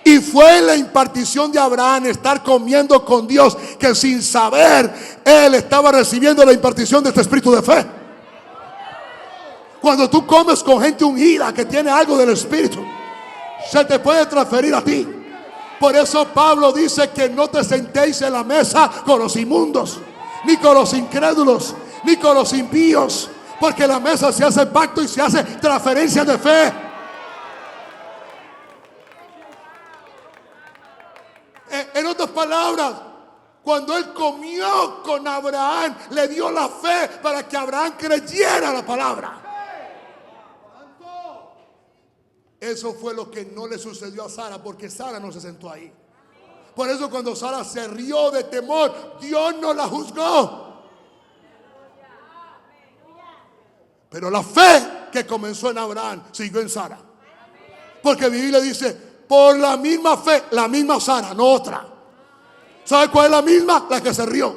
Speaker 1: Y fue la impartición de Abraham estar comiendo con Dios, que sin saber él estaba recibiendo la impartición de este espíritu de fe. Cuando tú comes con gente ungida que tiene algo del espíritu, se te puede transferir a ti. Por eso Pablo dice que no te sentéis en la mesa con los inmundos, ni con los incrédulos, ni con los impíos, porque en la mesa se hace pacto y se hace transferencia de fe. En otras palabras, cuando él comió con Abraham, le dio la fe para que Abraham creyera la palabra. Eso fue lo que no le sucedió a Sara, porque Sara no se sentó ahí. Por eso cuando Sara se rió de temor, Dios no la juzgó. Pero la fe que comenzó en Abraham siguió en Sara. Porque la Biblia dice, por la misma fe, la misma Sara, no otra. ¿Sabe cuál es la misma? La que se rió.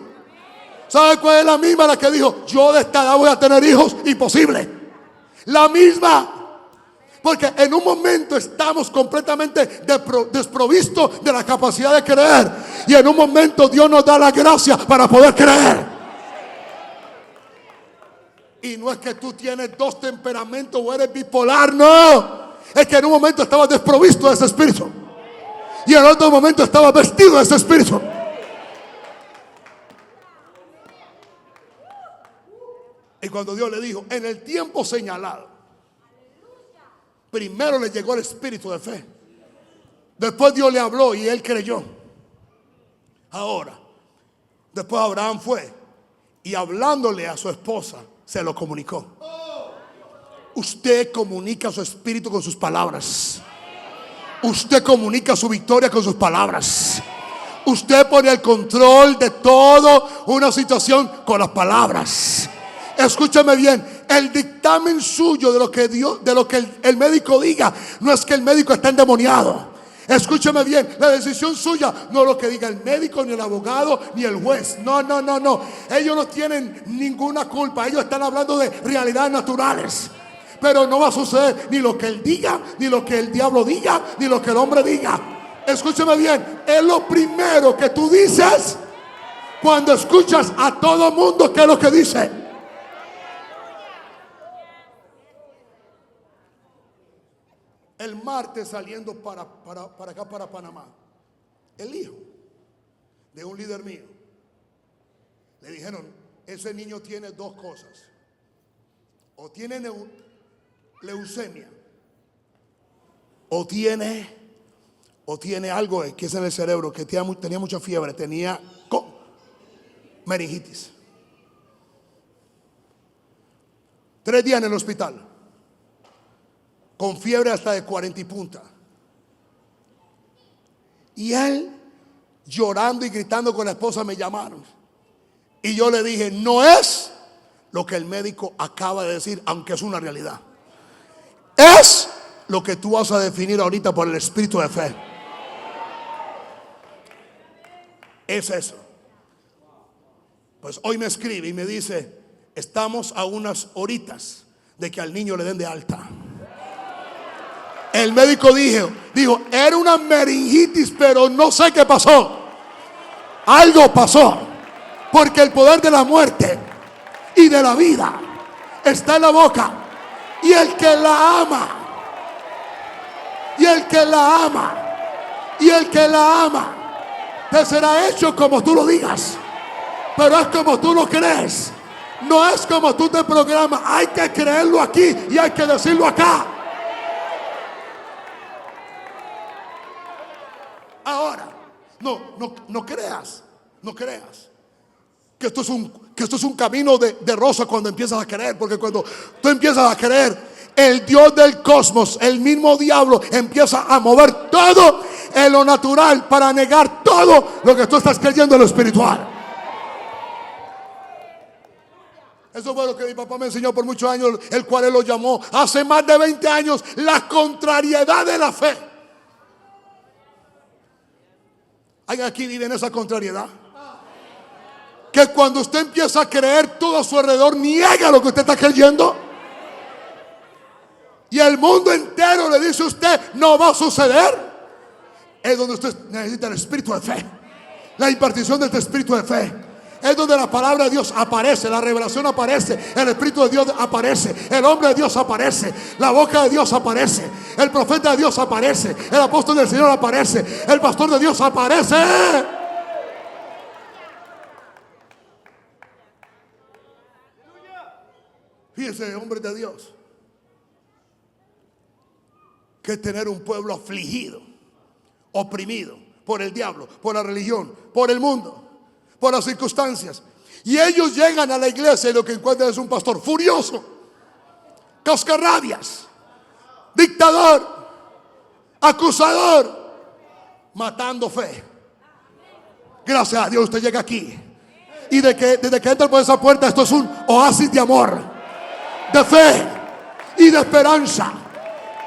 Speaker 1: ¿Sabe cuál es la misma? La que dijo, yo de esta edad voy a tener hijos. Imposible. La misma. Porque en un momento estamos completamente desprovistos de la capacidad de creer. Y en un momento Dios nos da la gracia para poder creer. Y no es que tú tienes dos temperamentos o eres bipolar, no. Es que en un momento estabas desprovisto de ese espíritu. Y en otro momento estabas vestido de ese espíritu. Y cuando Dios le dijo, en el tiempo señalado, primero le llegó el espíritu de fe. Después Dios le habló y él creyó. Ahora, después Abraham fue y hablándole a su esposa, se lo comunicó. Usted comunica su espíritu con sus palabras. Usted comunica su victoria con sus palabras. Usted pone el control de toda una situación con las palabras. Escúchame bien, el dictamen suyo de lo que Dios, de lo que el médico diga, no es que el médico está endemoniado. Escúchame bien, la decisión suya no es lo que diga el médico, ni el abogado, ni el juez. No. Ellos no tienen ninguna culpa. Ellos están hablando de realidades naturales. Pero no va a suceder ni lo que él diga, ni lo que el diablo diga, ni lo que el hombre diga. Escúchame bien, es lo primero que tú dices cuando escuchas a todo mundo. ¿Qué es lo que dice? El martes saliendo para acá, para Panamá, el hijo de un líder mío, le dijeron, ese niño tiene dos cosas. O tiene leucemia, o tiene algo que es en el cerebro, que tenía mucha fiebre, tenía meningitis. 3 días en el hospital, con fiebre hasta de 40 y punta. Y él, llorando y gritando con la esposa, me llamaron. Y yo le dije, no es lo que el médico acaba de decir, aunque es una realidad. Es lo que tú vas a definir ahorita por el espíritu de fe. Es eso. Pues hoy me escribe y me dice, estamos a unas horitas de que al niño le den de alta. El médico dijo, era una meningitis, pero no sé qué pasó. Algo pasó, porque el poder de la muerte y de la vida está en la boca. Y el que la ama, y el que la ama, y el que la ama, te será hecho como tú lo digas. Pero es como tú lo crees, no es como tú te programas. Hay que creerlo aquí y hay que decirlo acá. Ahora, no creas que esto es un camino de rosa cuando empiezas a creer. Porque cuando tú empiezas a creer, el Dios del cosmos, el mismo diablo, empieza a mover todo en lo natural para negar todo lo que tú estás creyendo en lo espiritual. Eso fue lo que mi papá me enseñó por muchos años, el cual él lo llamó hace más de 20 años la contrariedad de la fe. ¿Alguien aquí vive en esa contrariedad? Que cuando usted empieza a creer, todo a su alrededor niega lo que usted está creyendo. Y el mundo entero le dice a usted, no va a suceder. Es donde usted necesita el espíritu de fe, la impartición de este espíritu de fe. Es donde la palabra de Dios aparece, la revelación aparece, el espíritu de Dios aparece, el hombre de Dios aparece, la boca de Dios aparece, el profeta de Dios aparece, el apóstol del Señor aparece, el pastor de Dios aparece. Fíjese, hombre de Dios, que tener un pueblo afligido, oprimido por el diablo, por la religión, por el mundo, por las circunstancias. Y ellos llegan a la iglesia y lo que encuentran es un pastor furioso, cascarrabias, dictador, acusador, matando fe. Gracias a Dios usted llega aquí. Y desde que entra por esa puerta, esto es un oasis de amor, de fe y de esperanza.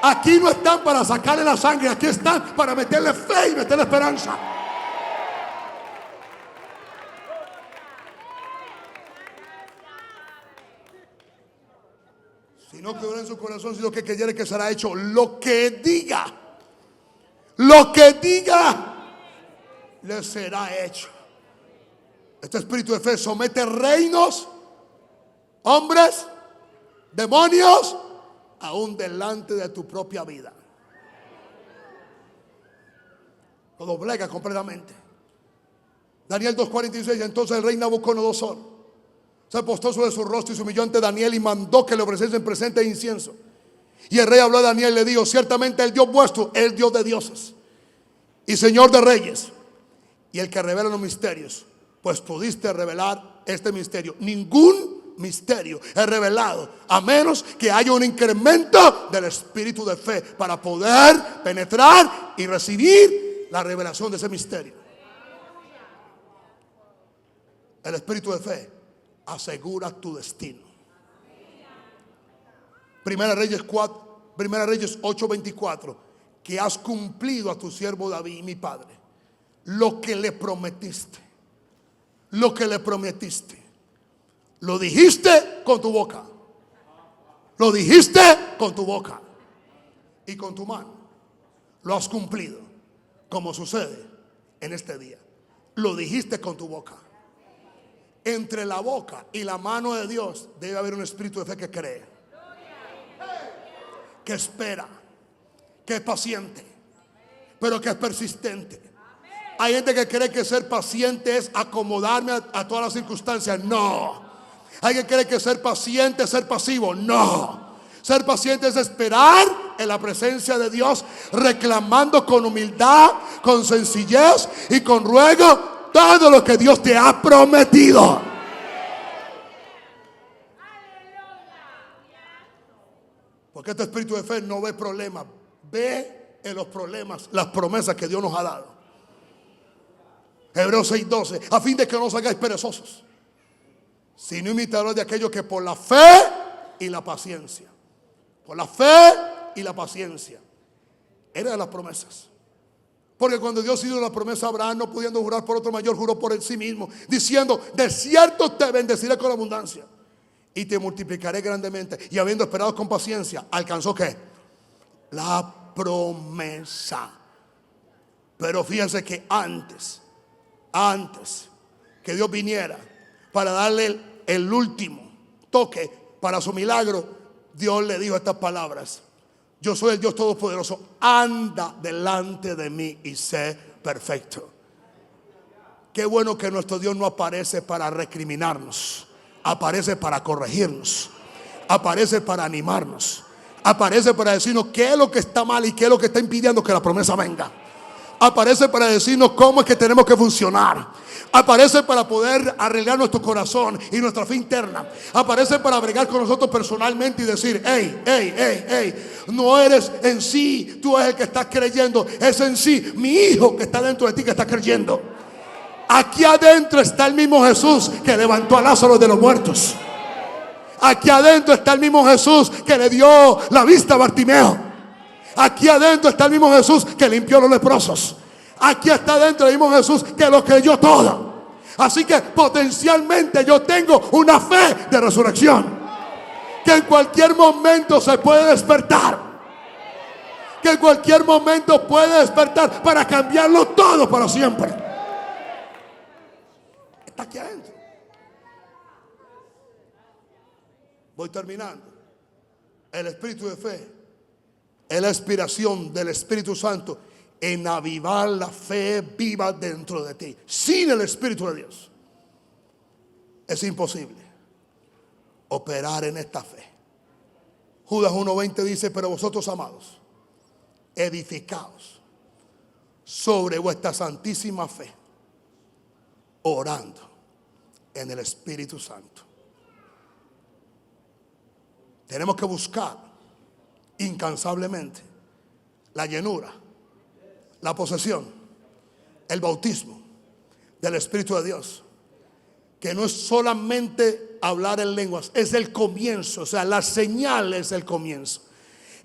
Speaker 1: Aquí no están para sacarle la sangre, aquí están para meterle fe y meterle esperanza. Si no quedó en su corazón, sino que creyere que será hecho lo que diga, le será hecho. Este espíritu de fe somete reinos, hombres, demonios, aún delante de tu propia vida. Lo doblega completamente. Daniel 2:46. Entonces el rey Nabucodonosor se postó sobre su rostro y se humilló ante Daniel y mandó que le ofreciesen presente de incienso. Y el rey habló a Daniel y le dijo: ciertamente el Dios vuestro es el Dios de dioses y Señor de reyes, y el que revela los misterios, pues pudiste revelar este misterio. Ningún misterio es revelado a menos que haya un incremento del espíritu de fe para poder penetrar y recibir la revelación de ese misterio. El espíritu de fe asegura tu destino. Primera Reyes 8:24. Que has cumplido a tu siervo David, mi padre, lo que le prometiste. Lo que le prometiste. Lo dijiste con tu boca. Lo dijiste con tu boca y con tu mano. Lo has cumplido, como sucede en este día. Lo dijiste con tu boca. Entre la boca y la mano de Dios debe haber un espíritu de fe que cree, que espera, que es paciente, pero que es persistente. Hay gente que cree que ser paciente es acomodarme a todas las circunstancias. No. Hay que cree que ser paciente es ser pasivo. No. Ser paciente es esperar en la presencia de Dios, reclamando con humildad, con sencillez y con ruego todo lo que Dios te ha prometido. Porque este espíritu de fe no ve problemas, ve en los problemas las promesas que Dios nos ha dado. Hebreos 6:12, a fin de que no os hagáis perezosos, sino imitadores de aquellos que por la fe y la paciencia, por la fe y la paciencia, eran las promesas. Porque cuando Dios hizo la promesa a Abraham, no pudiendo jurar por otro mayor, juró por él sí mismo, diciendo: de cierto te bendeciré con abundancia y te multiplicaré grandemente. Y habiendo esperado con paciencia, alcanzó ¿qué? La promesa. Pero fíjense que antes que Dios viniera para darle el último toque para su milagro, Dios le dijo estas palabras: yo soy el Dios Todopoderoso, anda delante de mí y sé perfecto. Qué bueno que nuestro Dios no aparece para recriminarnos, aparece para corregirnos, aparece para animarnos, aparece para decirnos qué es lo que está mal y qué es lo que está impidiendo que la promesa venga. Aparece para decirnos cómo es que tenemos que funcionar. Aparece para poder arreglar nuestro corazón y nuestra fe interna. Aparece para bregar con nosotros personalmente y decir: hey, no eres en sí, tú eres el que estás creyendo, es en sí mi hijo que está dentro de ti que está creyendo. Aquí adentro está el mismo Jesús que levantó a Lázaro de los muertos. Aquí adentro está el mismo Jesús que le dio la vista a Bartimeo. Aquí adentro está el mismo Jesús que limpió a los leprosos. Aquí está adentro el mismo Jesús que lo creyó todo. Así que potencialmente yo tengo una fe de resurrección, que en cualquier momento se puede despertar, que en cualquier momento puede despertar para cambiarlo todo para siempre. Está aquí adentro. Voy terminando. El espíritu de fe es la inspiración del Espíritu Santo en avivar la fe viva dentro de ti. Sin el Espíritu de Dios es imposible operar en esta fe. Judas 1:20 dice: pero vosotros, amados, edificaos sobre vuestra santísima fe, orando en el Espíritu Santo. Tenemos que buscar incansablemente la llenura, la posesión, el bautismo del Espíritu de Dios, que no es solamente hablar en lenguas, es el comienzo. O sea, la señal es el comienzo.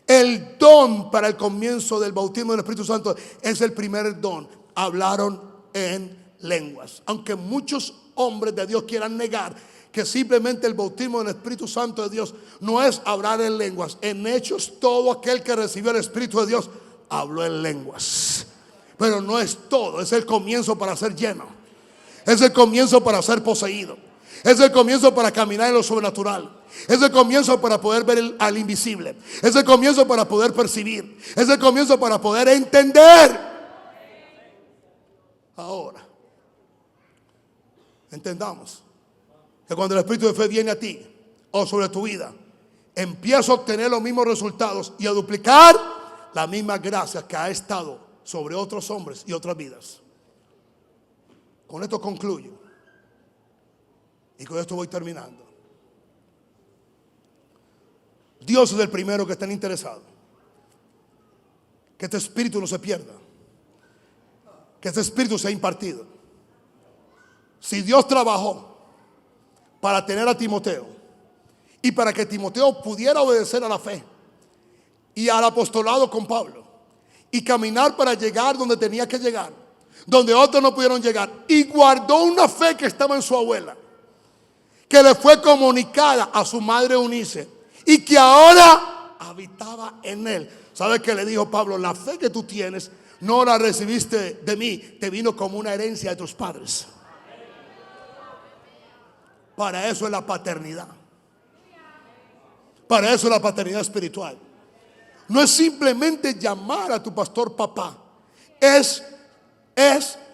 Speaker 1: El don para el comienzo del bautismo del Espíritu Santo es el primer don. Hablaron en lenguas. Aunque muchos hombres de Dios quieran negar que simplemente el bautismo del Espíritu Santo de Dios no es hablar en lenguas. En Hechos, todo aquel que recibió el Espíritu de Dios habló en lenguas. Pero no es todo, es el comienzo para ser lleno, es el comienzo para ser poseído, es el comienzo para caminar en lo sobrenatural, es el comienzo para poder ver al invisible, es el comienzo para poder percibir, es el comienzo para poder entender. Ahora, entendamos que cuando el espíritu de fe viene a ti o sobre tu vida, empieza a obtener los mismos resultados y a duplicar la misma gracia que ha estado sobre otros hombres y otras vidas. Con esto concluyo y con esto voy terminando. Dios es el primero que está interesado que este espíritu no se pierda, que este espíritu sea impartido. Si Dios trabajó para tener a Timoteo y para que Timoteo pudiera obedecer a la fe y al apostolado con Pablo y caminar para llegar donde tenía que llegar, donde otros no pudieron llegar, y guardó una fe que estaba en su abuela, que le fue comunicada a su madre Eunice y que ahora habitaba en él. ¿Sabe qué le dijo Pablo? La fe que tú tienes no la recibiste de mí, te vino como una herencia de tus padres. Para eso es la paternidad. Para eso es la paternidad espiritual. No es simplemente llamar a tu pastor papá, es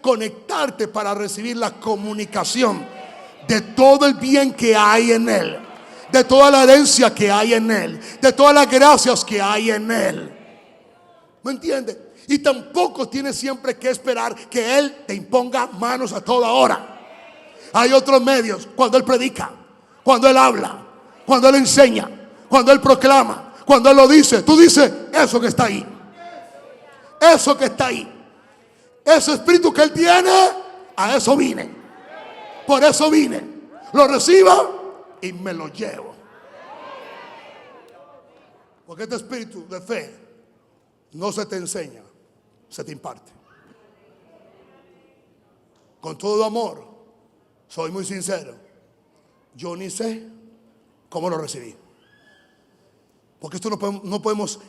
Speaker 1: conectarte para recibir la comunicación de todo el bien que hay en él, de toda la herencia que hay en él, de todas las gracias que hay en él. ¿Me entiendes? Y tampoco tienes siempre que esperar que él te imponga manos a toda hora. Hay otros medios: cuando él predica, cuando él habla, cuando él enseña, cuando él proclama, Cuando Él lo dice, tú dices, eso que está ahí. Eso que está ahí. Ese espíritu que Él tiene, a eso vine. Por eso vine. Lo reciba y me lo llevo. Porque este espíritu de fe no se te enseña, se te imparte. Con todo amor, soy muy sincero, yo ni sé cómo lo recibí. Porque esto no podemos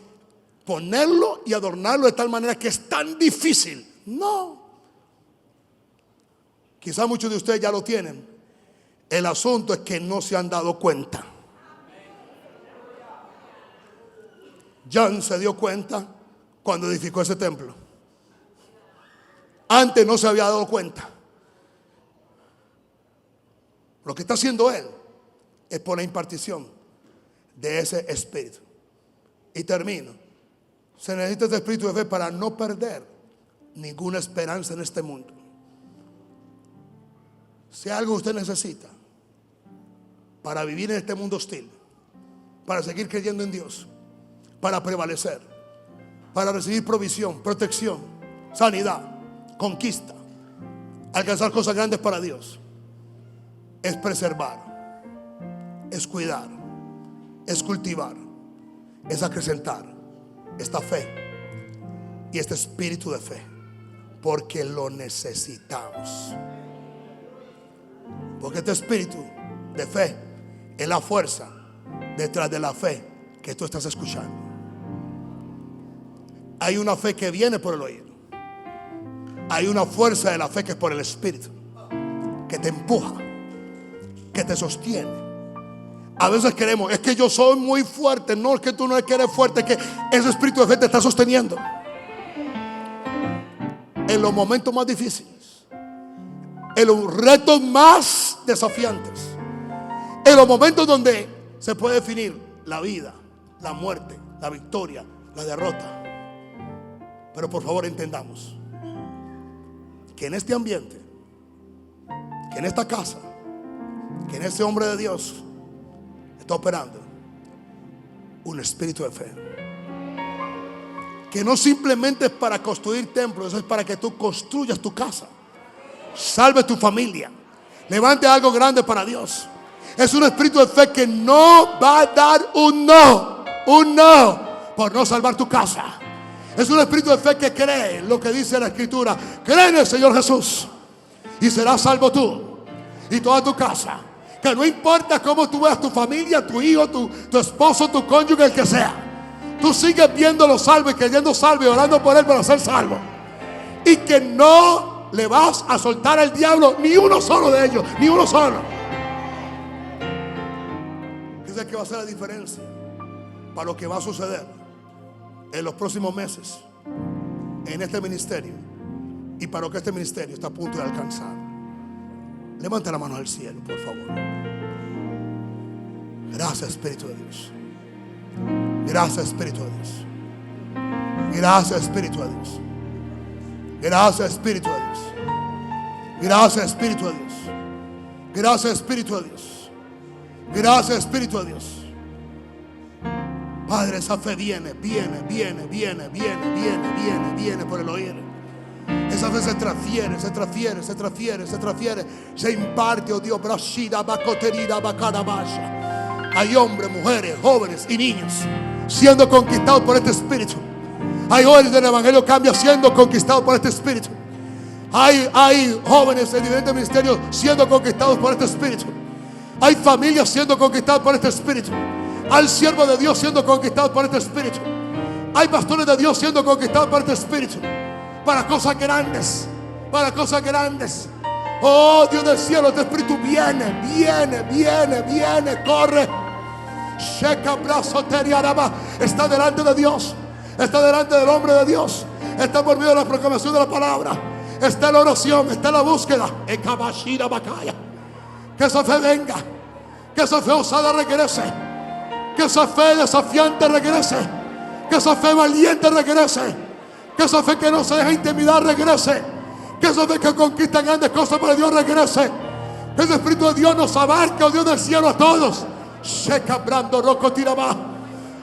Speaker 1: ponerlo y adornarlo de tal manera que es tan difícil. No. Quizá muchos de ustedes ya lo tienen. El asunto es que no se han dado cuenta. Jan se dio cuenta cuando edificó ese templo. Antes no se había dado cuenta. Lo que está haciendo él es por la impartición de ese espíritu. Y termino. Se necesita este espíritu de fe para no perder ninguna esperanza en este mundo. Si algo usted necesita para vivir en este mundo hostil, para seguir creyendo en Dios, para prevalecer, para recibir provisión, protección, sanidad, conquista, alcanzar cosas grandes para Dios, es preservar, es cuidar, es cultivar, es acrecentar esta fe y este espíritu de fe, porque lo necesitamos. Porque este espíritu de fe es la fuerza detrás de la fe que tú estás escuchando. Hay una fe que viene por el oído. Hay una fuerza de la fe que es por el espíritu, que te empuja, que te sostiene. A veces queremos, es que yo soy muy fuerte. No, es que tú no es que eres fuerte, es que ese espíritu de fe te está sosteniendo en los momentos más difíciles, en los retos más desafiantes, en los momentos donde se puede definir la vida, la muerte, la victoria, la derrota. Pero por favor entendamos que en este ambiente, que en esta casa, que en este hombre de Dios está operando un espíritu de fe, que no simplemente es para construir templos, eso es para que tú construyas tu casa, salve tu familia, levante algo grande para Dios. Es un espíritu de fe que no va a dar un no por no salvar tu casa. Es un espíritu de fe que cree lo que dice la Escritura. Cree en el Señor Jesús y serás salvo tú y toda tu casa. Que no importa cómo tú veas tu familia, tu hijo, tu esposo, tu cónyuge, el que sea, tú sigues viéndolo salvo y creyendo salvo y orando por él para ser salvo. Y que no le vas a soltar al diablo ni uno solo de ellos, ni uno solo. Esa es que va a ser la diferencia para lo que va a suceder en los próximos meses en este ministerio y para lo que este ministerio está a punto de alcanzar. Levanta la mano al cielo, por favor. Gracias, Espíritu de Dios. Gracias, Espíritu de Dios. Gracias, Espíritu de Dios. Gracias, Espíritu de Dios. Gracias, Espíritu de Dios. Gracias, Espíritu de Dios. Gracias, Espíritu de Dios. Padre, esa fe viene por el oír. Esa fe se transfiere, se imparte, oh Dios. Hay hombres, mujeres, jóvenes y niños siendo conquistados por este espíritu. Hay jóvenes del Evangelio Cambia siendo conquistados por este espíritu. Hay jóvenes en diferentes ministerios siendo conquistados por este espíritu. Hay familias siendo conquistadas por este espíritu. Hay siervos de Dios siendo conquistados por este espíritu. Hay pastores de Dios siendo conquistados por este espíritu. Para cosas grandes. Para cosas grandes. Oh Dios del cielo, este espíritu viene, corre. Está delante de Dios. Está delante del hombre de Dios. Está por medio de la proclamación de la palabra. Está en la oración, está en la búsqueda. Que esa fe venga. Que esa fe osada regrese. Que esa fe desafiante regrese. Que esa fe valiente regrese. Que esa fe que no se deja intimidar regrese. Que esa fe que conquista grandes cosas para Dios regrese. Que ese Espíritu de Dios nos abarque, oh Dios del cielo, a todos.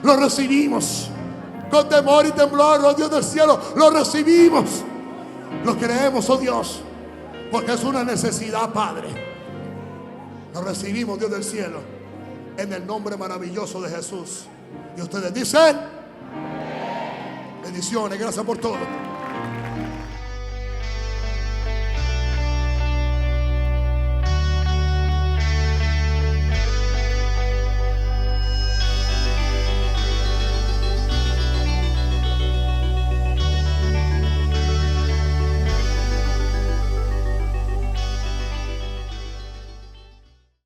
Speaker 1: Lo recibimos con temor y temblor, oh Dios del cielo. Lo recibimos. Lo creemos, oh Dios, porque es una necesidad, Padre. Lo recibimos, Dios del cielo, en el nombre maravilloso de Jesús. Y ustedes dicen: bendiciones, gracias por todo.